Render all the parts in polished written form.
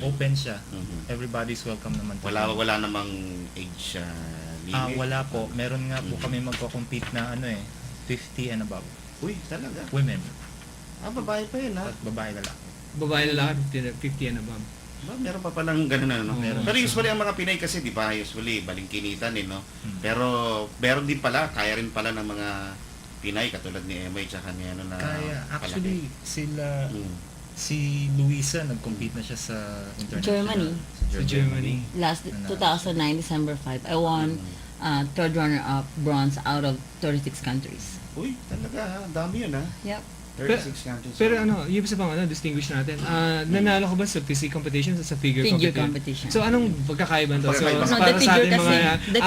open siya. Everybody's welcome naman. Wala namang age limit? Wala po. Meron nga po kami magko-compete na 50 and above. Uy, talaga? Women. Babae pa yun At babae lalaki. Babae lalaki, 50 and above. Meron pa palang ganun Meron. Pero usually ang mga Pinay kasi, di ba, usually balingkinitan no? Pero meron din pala, kaya rin pala ng mga Pinay katulad ni Emma tsaka ni na Kaya actually sila si Luisa nag-compete na siya sa international. Germany. Sa Germany. Last 2009, December 5, I won third runner-up bronze out of 36 countries. Uy, talaga ha, dami yun ha. Yep. 36 countries. Pero yung isa pang distinguish natin, nanalo ka ba sa physique competition at sa figure competition? So anong pagkakaiba doon? So, Pagkakaiba. para sa ating mga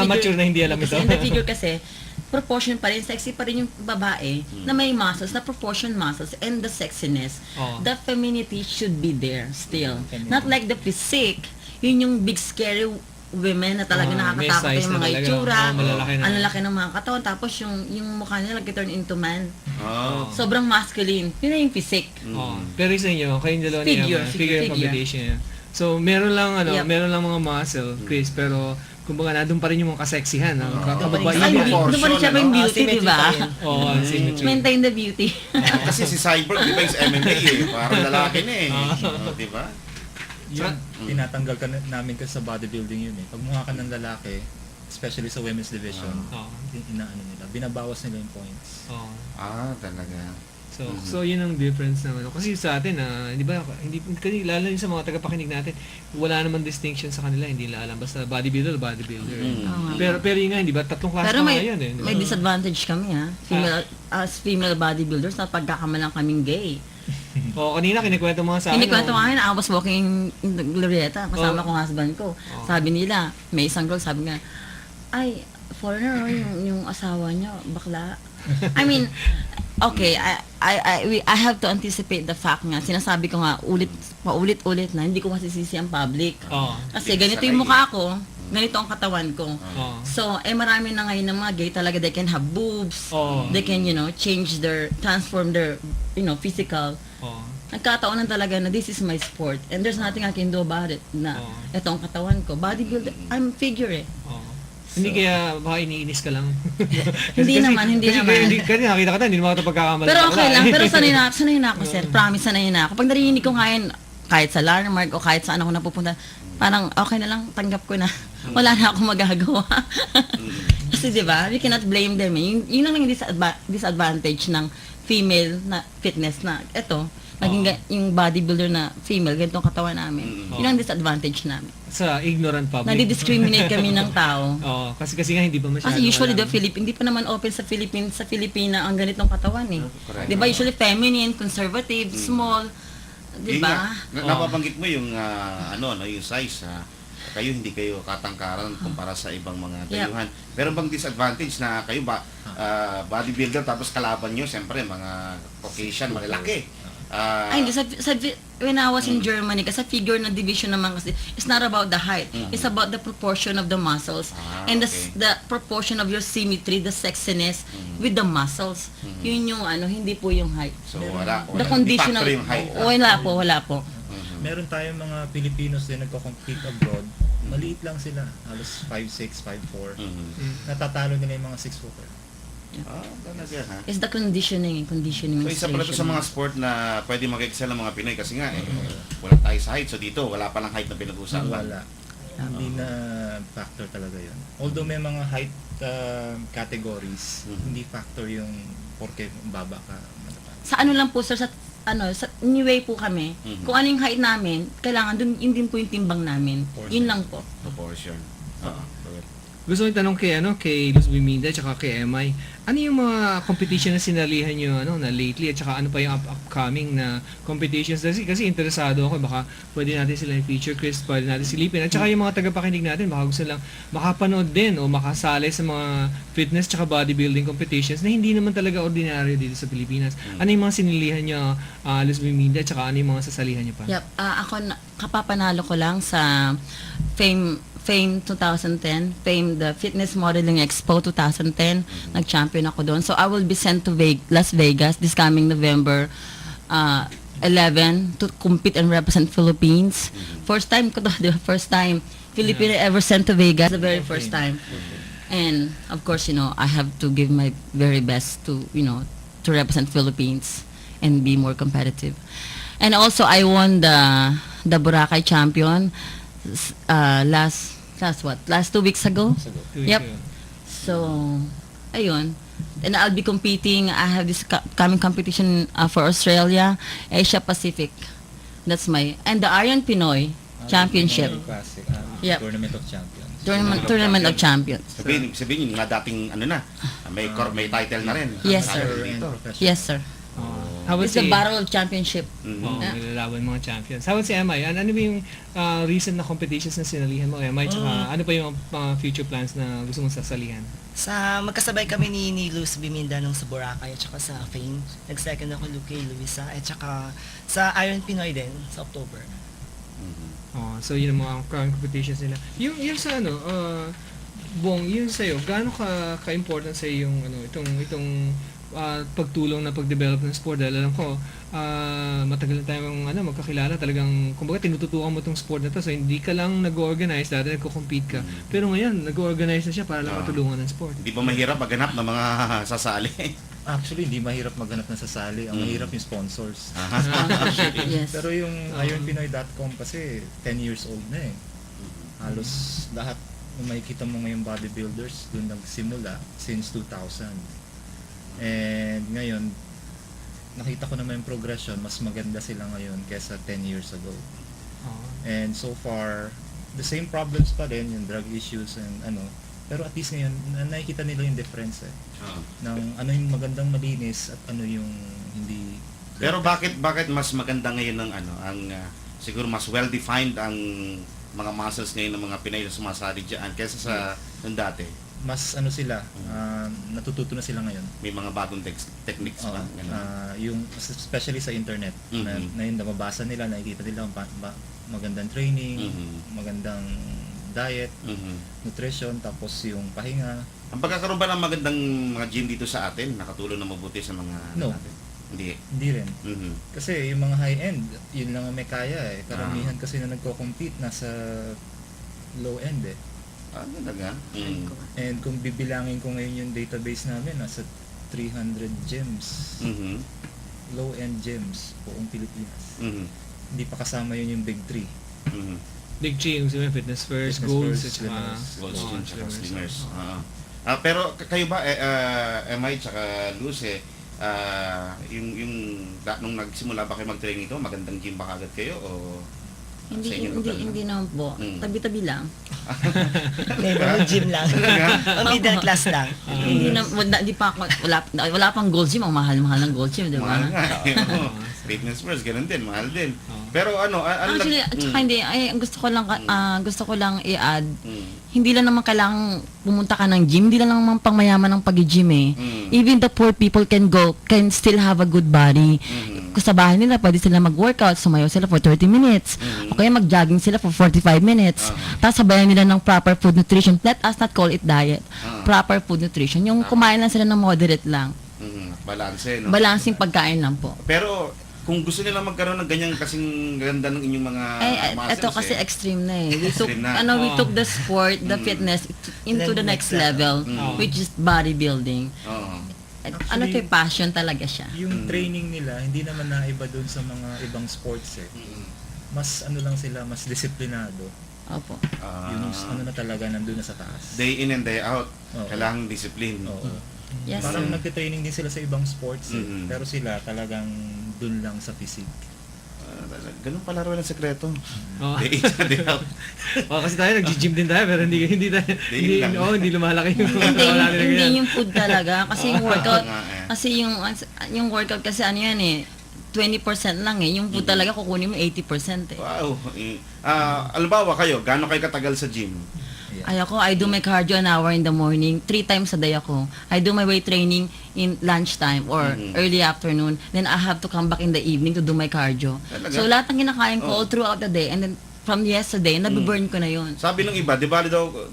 amateur na hindi alam ito. In the figure kasi, proportion pa rin, sexy pa rin yung babae na may muscles, na proportion muscles, and the sexiness. The femininity should be there still. Not like the physique, yun yung big scary women na talaga nakakatakot yung mga itsura, ang lalaki ng mga katawan, tapos yung mukha nila nag-turn into man. Sobrang masculine. Yun na yung physique. Pero sa inyo, kayong dalawa niya, figure competition. So, meron lang mga muscle, Chris, pero kumbaga nandun pa rin yung mga kaseksihan. Doon pa rin siya yung beauty, di ba? Symmetry. Maintain the beauty. Kasi si Cyborg, di ba, yung MMA parang lalaki na di ba? Yun, tinatanggal ka namin kasi sa bodybuilding yun Pag mukha ka ng lalaki, especially sa women's division, inaano nila, binabawas nila yung points. Talaga. So yun ang difference naman. Kasi sa atin, di ba, kasi lalo yun sa mga tagapakinig natin, wala naman distinction sa kanila, hindi nila alam. Basta bodybuilder. Pero yun nga, di ba, tatlong klase Pero pa ngayon may disadvantage kami as female bodybuilders na pagkakamalang kaming gay. Kanina kinikwento mo sa akin. Kinikwento nga I was walking in Glorieta, kasama kong husband ko. Sabi nila, may isang girl, sabi nga, ay, foreigner, yung asawa niya, bakla. I mean, okay, I have to anticipate the fact nga, sinasabi ko nga, paulit-ulit na, hindi ko masisisi ang public. Kasi ganito yung mukha ko, ganito ang katawan ko. So, marami na ngayon ng mga gay talaga, they can have boobs, they can, transform their, physical. Nagkataon na talaga na this is my sport and there's nothing I can do about it na ito ang katawan ko. Bodybuilder, I'm figure Hindi kaya baka iniinis ka lang. Hindi naman. Kasi nakita ka tayo, hindi naman ito pagkakamali. Pero okay lang, pero sanay na ako, sir. Promise, sanay na ako. Pag narinig ko ngayon, kahit sa landmark o kahit saan ako napupunta, parang okay na lang, tanggap ko na. Wala na akong magagawa. Kasi diba, we cannot blame them. Yun lang yung disadvantage ng female na fitness na ito. Naging yung bodybuilder na female, ganitong katawan namin. Yun ang disadvantage namin. Sa ignorant public. Nadi-discriminate kami ng tao. Kasi nga hindi pa masyado. Kasi usually hindi pa naman open sa Filipina ang ganitong katawan Di ba? Usually feminine, conservative, small. Di ba? Napabanggit mo yung yung size kayo hindi kayo katangkaran kumpara sa ibang mga dayuhan. Pero bang disadvantage na kayo bodybuilder tapos kalaban nyo, siyempre mga Caucasian, malalaki. Hindi. When I was in Germany, kasi figure na division naman kasi, it's not about the height. It's about the proportion of the muscles and the proportion of your symmetry, the sexiness with the muscles. Yun yung hindi po yung height. So wala the conditional, yung height. Wala po. Meron tayong mga Filipinos din nagko-compete abroad. Maliit lang sila, halos 5'6", 5'4". Natatalo nila yung mga 6'footer. Talaga ha? It's the conditioning. So isa pala ito sa mga sport na pwede mag-excel ng mga Pinoy kasi nga wala tayo sa height. So dito, wala palang height na pinag-usapan. Wala. Hindi na factor talaga yun. Although may mga height categories, hindi factor yung porke baba ka. Sa lang po sir, sa new way po kami, kung ano yung height namin, kailangan yun din po yung timbang namin. Yun lang po. Proportion. Gusto ko tanong kay Luz Biminda at kay MI, ano yung mga competition na sinalihan nyo na lately at saka ano pa yung upcoming na competitions? Kasi interesado ako, baka pwede natin sila i-feature, Chris, pwede natin silipin. At saka yung mga tagapakinig natin, baka gusto lang makapanood din o makasali sa mga fitness at bodybuilding competitions na hindi naman talaga ordinaryo dito sa Pilipinas. Ano yung mga sinilihan nyo, Luz Biminda, at saka ano yung mga sasalihan nyo pa? Ako, kapapanalo ko lang sa Fame 2010, Fame the Fitness Modeling Expo 2010, nag-champion ako doon. So I will be sent to Las Vegas this coming November 11 to compete and represent Philippines. First time ko to, di ba? First time. Filipino ever sent to Vegas, the very first time. And of course, I have to give my very best to, to represent Philippines and be more competitive. And also, I won the Boracay champion last 2 weeks ago. 2 weeks Yep. ago. So, ayun. And I'll be competing. I have this coming competition for Australia, Asia Pacific. That's and the Iron Pinoy Championship. Classic, Yep. Tournament of Champions. Tournament of Champions. Sabihin yung mga dating may title na rin. Yes, Tayo sir. dito. Yes, sir. How about It's the si... Battle of Championship. Oo, Yeah. nilalaban mga champions. How about si MI? Ano ba yung recent na competitions na sinalihan mo, MI? Tsaka ano pa yung mga future plans na gusto mong sasalihan? Magkasabay kami ni Luz Biminda nung sa Boracay at saka sa Fame. Nag-second ako kay Luisa at saka sa Iron Pinoy din sa October. Oh, so yun ang mga current competitions nila. Yung sa Bong, yun sa'yo, gaano ka-important sa'yo yung itong pagtulong na pag-develop ng sport? Dahil alam ko, matagal na tayong magkakilala, talagang, kumbaga tinututukan mo itong sport na to, so hindi ka lang nag-organize, dati nagko-compete ka. Pero ngayon, nag-organize na siya para lang matulungan ng sport. Hindi ba mahirap maghanap ng mga sasali? Actually, hindi mahirap maghanap ng sasali. Ang mahirap yung sponsors. Yes. Pero yung ironpinoy.com kasi 10 years old na eh. Halos lahat ng makikita mo ngayong bodybuilders doon nagsimula since 2000. And ngayon, nakita ko naman yung progression, mas maganda sila ngayon kesa 10 years ago. Oh. And so far, the same problems pa rin, yung drug issues and pero at least ngayon, nakikita nila yung difference ng ano yung magandang malinis at ano yung hindi. Pero bakit mas maganda ngayon ng siguro mas well-defined ang mga muscles ngayon ng mga Pinay na sumasali diyan kaysa sa nung dati? Mas sila, natututo na sila ngayon. May mga bagong techniques pa. Yung especially sa internet, na yun nababasa nila, nakikita nila magandang training, magandang diet, nutrition, tapos yung pahinga. Ang pagkakaroon ba ng magandang mga gym dito sa atin, nakatulong na mabuti sa mga No. natin? Hindi. Hindi rin. Kasi yung mga high-end, yun lang ang may kaya eh. Karamihan kasi na nagko-compete nasa low-end eh. Talaga? And kung bibilangin ko ngayon yung database namin, nasa 300 gyms. Low-end gyms buong Pilipinas. Hindi pa kasama yun yung Big 3. Big G, yung sabi, Fitness First, Fitness Goals, First, at saka... Gold Gym, tsaka Slimmers. Oo. Pero kayo ba, MI tsaka Luz, nung nagsimula ba kayo mag-training ito, magandang gym ba kagad kayo? O sa inyo lugar lang? Hindi naman po. Tabi-tabi lang. Neighborhood gym lang. O middle class lang. Hindi pa ako, wala pang gold gym. Ang mahal-mahal ng gold gym, di ba? Mahal nga. Fitness First, ganun din, mahal din. Pero Actually, at saka hindi, gusto ko lang i-add, hindi lang naman kailangang pumunta ka ng gym, hindi lang naman pangmayaman ng pag-gym eh. Even the poor people can still have a good body. Kung sa bahay nila, pwede sila mag-workout, sumayaw sila for 30 minutes, o kaya mag-jogging sila for 45 minutes. Tapos sabayan nila ng proper food nutrition. Let us not call it diet. Proper food nutrition. Yung kumain lang sila ng moderate lang. Balanse, no? Balancing pagkain lang po. Pero kung gusto nila magkaroon ng ganyang kasing ganda ng inyong mga muscles, ito kasi extreme na eh. Extreme na. We took the sport, the fitness into the next level, which is bodybuilding. Actually, Passion talaga siya. yung training nila, hindi naman naiba doon sa mga ibang sports eh. Mas lang sila, mas disiplinado. Opo. Yung na talaga nandun na sa taas. Day in and day out, Oo. kailangang discipline. Oo. Yes, Parang sir. nagte-training din sila sa ibang sports eh. Pero sila talagang dun lang sa physique. Ganun pala rin ang sekreto. Oh. Day in and day out. Kasi tayo nag-gym din tayo, pero hindi hindi lumalaki yung Hindi yung food talaga kasi yung workout nga eh. kasi yung workout kasi yan eh 20% lang eh. Yung food talaga kukunin mo 80% eh. Wow. Alimbawa kayo, gaano kayo katagal sa gym? I do my cardio an hour in the morning, 3 times a day ako. I do my weight training in lunchtime or early afternoon. Then I have to come back in the evening to do my cardio. Talaga? So lahat ng kinakain ko all throughout the day and then from yesterday, nabiburn ko na yun. Sabi ng iba, di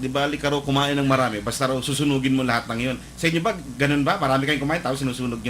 bali ka raw kumain ng marami, basta raw susunugin mo lahat ng yun. Sa inyo ba, ganun ba? Marami kayong kumain, tapos sinusunog nyo